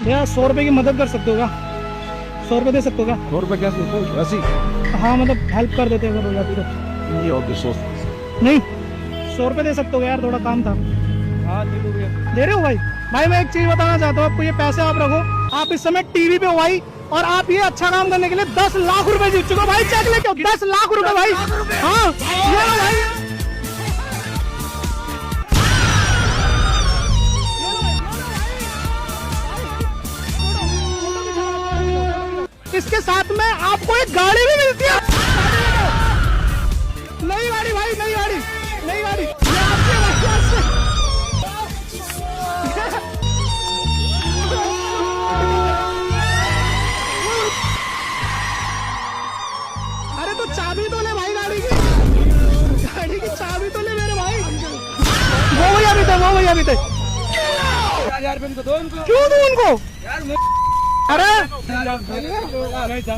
भैया 100 रुपए की मदद कर सकते हो क्या? 100 रुपए दे सकते हो क्या? 100 रुपए कैसे? ऐसी हाँ मतलब हेल्प कर देते अगर हो जाती तो। ये होगी 100। नहीं 100 रुपए दे सकते हो यार, थोड़ा काम था। हाँ दे दो भैया। दे रहे हो भाई? भाई मैं एक चीज बताना चाहता हूँ आपको, ये पैसे आप रखो। आप इस समय टीवी पे हो भाई, और आप ये अच्छा काम करने के लिए 10 लाख रुपए जीत चुके हो भाई। चेक लेके आओ, 10 लाख रुपए भाई। हाँ ये लो भाई। इसके साथ में आपको एक गाड़ी भी मिलती है। नई गाड़ी भाई, नई गाड़ी, नई गाड़ी। ये आपके वजह से। अरे तो चाबी तो ले भाई गाड़ी की, गाड़ी की चाबी तो ले मेरे भाई। वो भैया भी थे, वो भैया भी थे। 1000 रुपए इनको दो, इनको क्यों दूं उनको? यार अरे नहीं था।